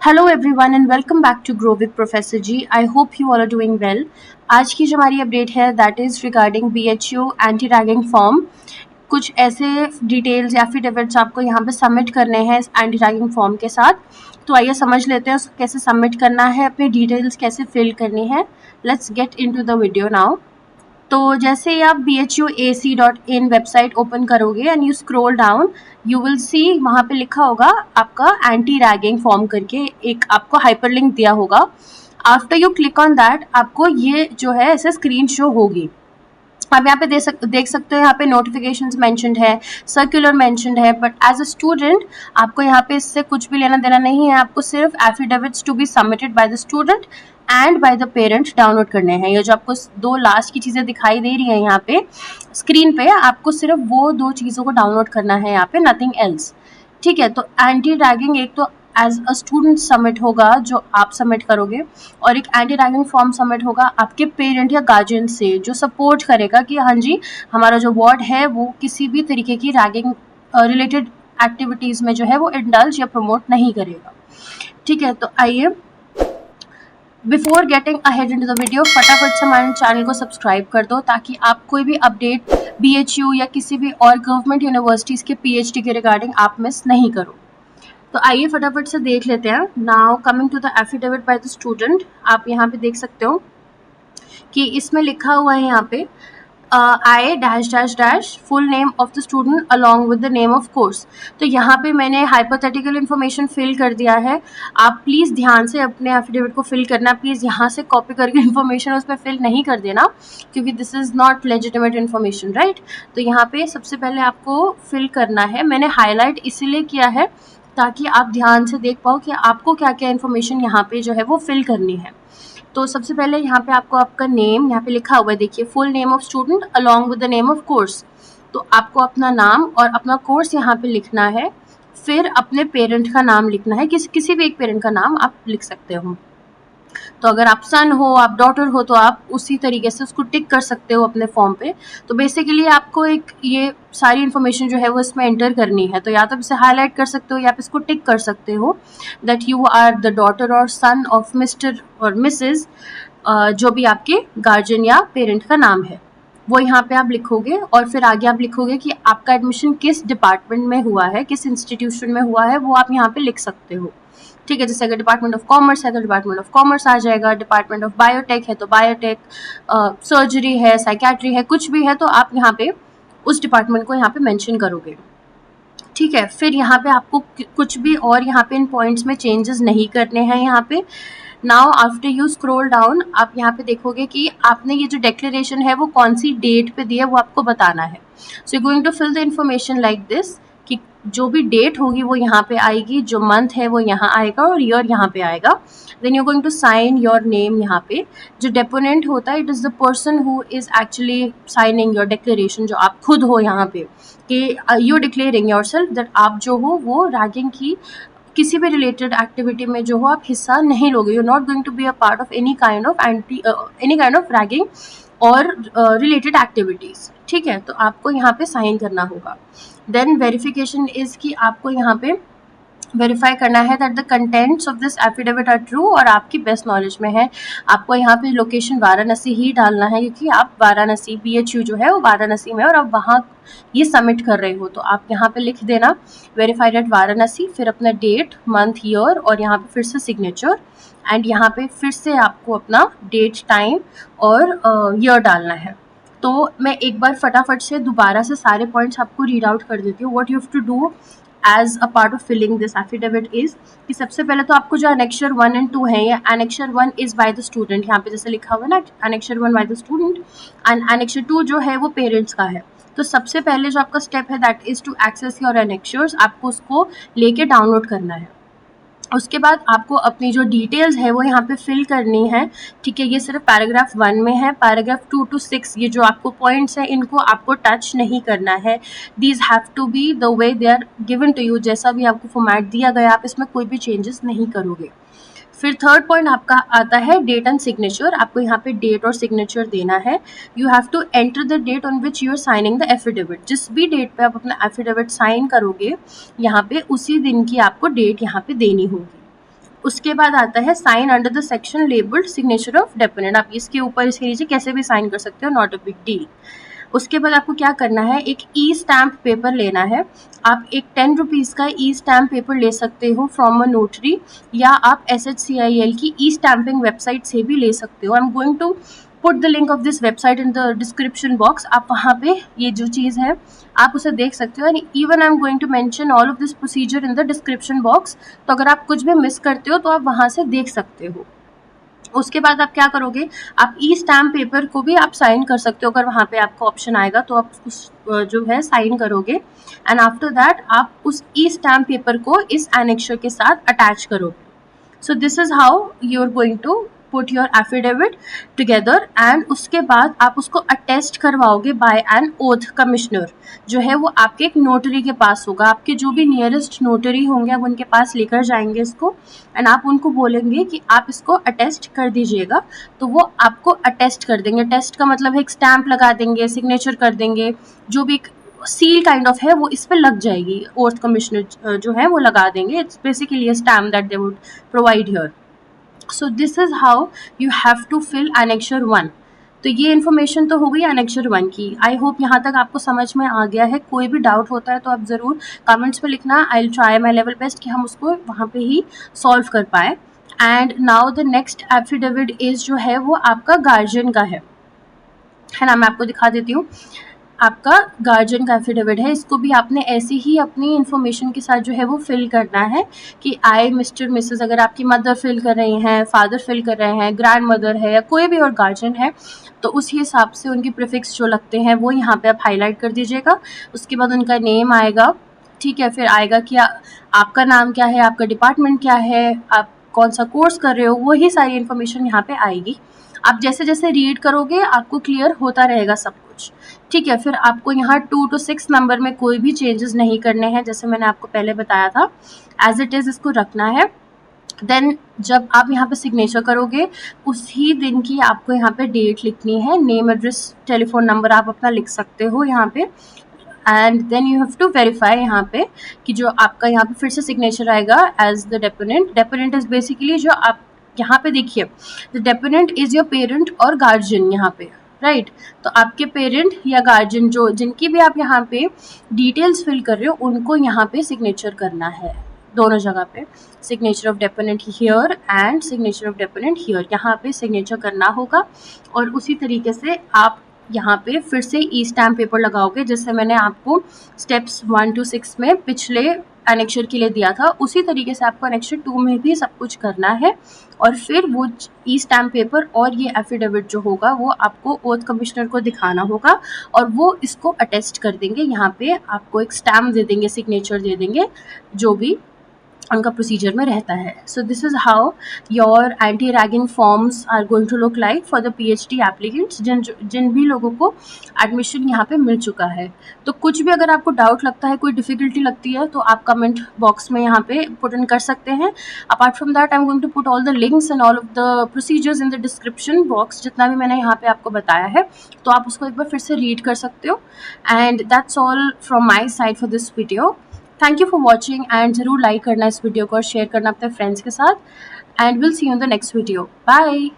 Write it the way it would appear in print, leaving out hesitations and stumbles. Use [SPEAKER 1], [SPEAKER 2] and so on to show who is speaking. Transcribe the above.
[SPEAKER 1] Hello everyone and welcome back to grow with professor ji. I hope you all are doing well. आज की जो हमारी update है that is regarding BHU anti ragging form. कुछ ऐसे details या affidavits आपको यहाँ पे सबमिट करने हैं इस एंटी रैगिंग फॉर्म के साथ। तो आइए समझ लेते हैं उसको कैसे सबमिट करना है, अपनी डिटेल्स कैसे फिल करनी है। Let's get into the video now. तो जैसे ही आप bhuac.in वेबसाइट ओपन करोगे and you scroll down, you will see वहाँ पे लिखा होगा आपका एंटी रैगिंग फॉर्म करके, एक आपको हाइपरलिंक दिया होगा। After you click on that आपको ये जो है ऐसे स्क्रीन शो होगी। आप यहाँ पे देख सकते हो, यहाँ पे नोटिफिकेशंस मेंशन्ड है, सर्कुलर मेंशन्ड है, बट एज अ स्टूडेंट आपको यहाँ पे इससे कुछ भी लेना देना नहीं है। आपको सिर्फ affidavits to be submitted by the student and by the parent download करने हैं। ये जो आपको दो लास्ट की चीज़ें दिखाई दे रही है यहाँ पे स्क्रीन पे, आपको सिर्फ वो दो चीज़ों को डाउनलोड करना है यहाँ पे, नथिंग एल्स। ठीक है, तो एंटी रैगिंग एक तो एज अ स्टूडेंट सबमिट होगा जो आप सबमिट करोगे, और एक एंटी रैगिंग फॉर्म सबमिट होगा आपके पेरेंट या गार्जियन से जो सपोर्ट करेगा कि हाँ जी हमारा जो वार्ड है वो किसी भी तरीके की रैगिंग रिलेटेड एक्टिविटीज़ में जो है वो इंडल्ज या प्रमोट नहीं करेगा। ठीक है, तो आइए before getting ahead into the video फटाफट से हमारे चैनल को सब्सक्राइब कर दो ताकि आप कोई भी अपडेट BHU या किसी भी और गवर्नमेंट यूनिवर्सिटीज़ के PhD के रिगार्डिंग आप मिस नहीं करो। तो आइए फटाफट से देख लेते हैं। Now coming to the affidavit by the student, आप यहाँ पे देख सकते हो कि इसमें लिखा हुआ है यहाँ पे I dash dash dash full name of the student along with the name of course. तो यहाँ पे मैंने हाइपोथेटिकल इन्फॉर्मेशन फिल कर दिया है। आप प्लीज़ ध्यान से अपने एफिडेविट को फिल करना, प्लीज़ यहाँ से कॉपी करके इन्फॉर्मेशन उसमें फिल नहीं कर देना क्योंकि this is not legitimate information, right. तो यहाँ पे सबसे पहले आपको फिल करना है, मैंने हाईलाइट इसीलिए किया है ताकि आप ध्यान से देख पाओ कि आपको क्या क्या इन्फॉर्मेशन यहाँ पे जो है वो फिल करनी है। तो सबसे पहले यहाँ पे आपको आपका नेम यहाँ पे लिखा हुआ है, देखिए full name of student along with the name of course. तो आपको अपना नाम और अपना कोर्स यहाँ पे लिखना है, फिर अपने पेरेंट का नाम लिखना है, किसी भी एक पेरेंट का नाम आप लिख सकते हो। तो अगर आप सन हो, आप डॉटर हो, तो आप उसी तरीके से उसको टिक कर सकते हो अपने फॉर्म पे। तो बेसिकली आपको एक ये सारी इन्फॉर्मेशन जो है वो इसमें एंटर करनी है। तो या तो इसे हाईलाइट कर सकते हो या आप इसको टिक कर सकते हो that you are the daughter और सन ऑफ मिस्टर और मिसेज, जो भी आपके गार्जियन या पेरेंट का नाम है वो यहाँ पे आप लिखोगे। और फिर आगे आप लिखोगे कि आपका एडमिशन किस डिपार्टमेंट में हुआ है, किस इंस्टीट्यूशन में हुआ है, वो आप यहाँ पे लिख सकते हो। ठीक है, जैसे अगर डिपार्टमेंट ऑफ कॉमर्स है तो डिपार्टमेंट ऑफ कॉमर्स आ जाएगा, डिपार्टमेंट ऑफ बायोटेक है तो बायोटेक, सर्जरी है, साइकेट्री है, कुछ भी है तो आप यहाँ पे उस डिपार्टमेंट को यहाँ पे मेंशन करोगे। ठीक है, फिर यहाँ पे आपको कुछ भी और यहाँ पे इन पॉइंट्स में चेंजेस नहीं करने हैं। यहाँ पे now after you scroll down आप यहाँ पे देखोगे कि आपने ये जो डिक्लेरेशन है वो कौन सी डेट पे दी है वो आपको बताना है। So you going to fill the information like this कि जो भी डेट होगी वो यहाँ पे आएगी, जो मंथ है वो यहाँ आएगा और ईयर यहाँ पे आएगा। Then you going to sign your name यहाँ पे। जो डेपोनेंट होता है it is the person who is actually signing your declaration, जो आप खुद हो यहाँ पे कि you declaring yourself that आप जो हो वो रैगिंग की किसी भी रिलेटेड एक्टिविटी में जो हो आप हिस्सा नहीं लोगे। You not going to be a part of any kind of ragging और रिलेटेड एक्टिविटीज़। ठीक है, तो आपको यहाँ पे साइन करना होगा। देन वेरिफिकेशन इज़ कि आपको यहाँ पे वेरीफाई करना है that the contents of this affidavit are true और आपकी बेस्ट नॉलेज में है। आपको यहाँ पे लोकेशन वाराणसी ही डालना है क्योंकि आप वाराणसी BHU जो है वो वाराणसी में और आप वहाँ ये सबमिट कर रहे हो। तो आप यहाँ पे लिख देना वेरीफाइड एट वाराणसी, फिर अपना डेट, मंथ, ईयर और यहाँ पे फिर से सिग्नेचर, एंड यहाँ पे फिर से आपको अपना डेट, टाइम और ईयर डालना है। तो मैं एक बार फटाफट से दोबारा से सारे पॉइंट्स आपको रीड आउट कर देती हूँ। What you have to do as a part of filling this affidavit is कि सबसे पहले तो आपको जो एनेक्चर 1 एंड 2 है, या annexure 1 is by the student, यहाँ पे जैसे लिखा हुआ है ना annexure 1 bye the student and annexure 2 जो है वो पेरेंट्स का है। तो सबसे पहले जो आपका स्टेप है that is to access your annexures, आपको उसको लेके डाउनलोड करना है। उसके बाद आपको अपनी जो डिटेल्स है वो यहाँ पे फिल करनी है। ठीक है, ये सिर्फ पैराग्राफ 1 में है, पैराग्राफ 2 to 6 ये जो आपको पॉइंट्स हैं इनको आपको टच नहीं करना है। These have to be the way they are given to you, जैसा भी आपको फॉर्मेट दिया गया आप इसमें कोई भी चेंजेस नहीं करोगे। फिर थर्ड पॉइंट आपका आता है डेट एंड सिग्नेचर, आपको यहाँ पे डेट और सिग्नेचर देना है। You have to enter the date on which you are signing the affidavit, जिस भी डेट पे आप अपना एफिडेविट साइन करोगे यहाँ पे उसी दिन की आपको डेट यहाँ पे देनी होगी। उसके बाद आता है sign under the section labelled signature of deponent. आप इसके ऊपर इसके नीचे कैसे भी साइन कर सकते हो, नॉट अ बिग डील। उसके बाद आपको क्या करना है, एक ई स्टैम्प पेपर लेना है। आप एक 10 रुपीज़ का ई स्टैम्प पेपर ले सकते हो फ्रॉम अ नोटरी, या आप SHCIL की ई स्टैम्पिंग वेबसाइट से भी ले सकते हो। I am going to put the link of this website in the description box. आप वहाँ पे ये जो चीज़ है आप उसे देख सकते हो, and even I am going to mention all of this procedure in the description box. तो अगर आप कुछ भी मिस करते हो तो आप वहाँ से देख सकते हो। उसके बाद आप क्या करोगे, आप ई स्टैम्प पेपर को भी आप साइन कर सकते हो। अगर वहाँ पे आपको ऑप्शन आएगा तो आप उस जो है साइन करोगे, एंड आफ्टर दैट आप उस ई स्टैम्प पेपर को इस एनेक्चर के साथ अटैच करोगे। So this is how you're going to put your affidavit together, and उसके बाद आप उसको अटेस्ट करवाओगे बाय एन ओथ कमिश्नर, जो है वो आपके एक नोटरी के पास होगा। आपके जो भी नियरेस्ट नोटरी होंगे आप उनके पास लेकर जाएंगे इसको, एंड आप उनको बोलेंगे कि आप इसको अटेस्ट कर दीजिएगा, तो वो आपको अटेस्ट कर देंगे। टेस्ट का मतलब है एक स्टैंप लगा देंगे, सिग्नेचर कर देंगे, जो भी सील काइंड ऑफ है वो इस पर लग जाएगी। ओथ कमिश्नर जो है वो लगा देंगे। It's basically a stamp that they would provide here. So this is how you have to fill annexure 1। तो ये इन्फॉर्मेशन तो हो गई एनेक्चर 1 की। आई होप यहाँ तक आपको समझ में आ गया है। कोई भी डाउट होता है तो आप ज़रूर कमेंट्स में लिखना। I will try my level best कि हम उसको वहाँ पे ही सॉल्व कर पाए। And now the next affidavit is जो है वो आपका गार्जियन का है ना। मैं आपको दिखा देती हूँ। आपका गार्जियन का एफिडेविट है, इसको भी आपने ऐसे ही अपनी इन्फॉर्मेशन के साथ जो है वो फिल करना है कि आई मिस्टर मिसेस, अगर आपकी मदर फिल कर रही हैं, फादर फिल कर रहे हैं, ग्रैंड मदर है या कोई भी और गार्जियन है, तो उस हिसाब से उनकी प्रीफिक्स जो लगते हैं वो यहाँ पे आप हाईलाइट कर दीजिएगा। उसके बाद उनका नेम आएगा, ठीक है, फिर आएगा कि आपका नाम क्या है, आपका डिपार्टमेंट क्या है, आप कौन सा कोर्स कर रहे हो, वही सारी इन्फॉर्मेशन यहाँ पे आएगी। आप जैसे जैसे रीड करोगे आपको क्लियर होता रहेगा सब कुछ, ठीक है। फिर आपको यहाँ 2 to 6 नंबर में कोई भी चेंजेस नहीं करने हैं, जैसे मैंने आपको पहले बताया था, एज इट इज़ इसको रखना है। देन जब आप यहाँ पे सिग्नेचर करोगे उसी दिन की आपको यहाँ पे डेट लिखनी है। नेम, एड्रेस, टेलीफोन नंबर आप अपना लिख सकते हो यहाँ पे, and then you have to verify यहाँ पे कि जो आपका यहाँ पे फिर से सिग्नेचर आएगा as the deponent. Deponent is basically जो आप यहाँ पे देखिए, the deponent is your parent और गार्जियन यहाँ पे, राइट। तो आपके पेरेंट या गार्जियन जो जिनकी भी आप यहाँ पे डिटेल्स फिल कर रहे हो उनको यहाँ पे सिग्नेचर करना है, दोनों जगह पे। Signature of deponent here and signature of deponent here, यहाँ पे सिग्नेचर करना होगा। और उसी तरीके से आप यहाँ पे फिर से ई स्टैम्प पेपर लगाओगे, जैसे मैंने आपको स्टेप्स 1 to 6 में पिछले एनेक्चर के लिए दिया था, उसी तरीके से आपको एनेक्चर 2 में भी सब कुछ करना है। और फिर वो ई स्टैम्प पेपर और ये एफिडेविट जो होगा वो आपको ओथ कमिश्नर को दिखाना होगा, और वो इसको अटेस्ट कर देंगे। यहाँ पे आपको एक स्टैम्प दे देंगे, सिग्नेचर दे देंगे, जो भी उनका प्रोसीजर में रहता है। So this is how your anti ragging forms are going to look like for the PhD applicants, जिन भी लोगों को एडमिशन यहाँ पे मिल चुका है। तो कुछ भी अगर आपको डाउट लगता है, कोई डिफ़िकल्टी लगती है, तो आप कमेंट बॉक्स में यहाँ पे पुट इन कर सकते हैं। Apart from that I am going to put all the links and all of the procedures in the description box, जितना भी मैंने यहाँ पे आपको बताया है, तो आप उसको एक बार फिर से रीड कर सकते हो। And that's all from my side for this video. Thank you for watching, and ज़रूर लाइक करना इस वीडियो को और शेयर करना अपने फ्रेंड्स के साथ, and will see you in the next video. Bye.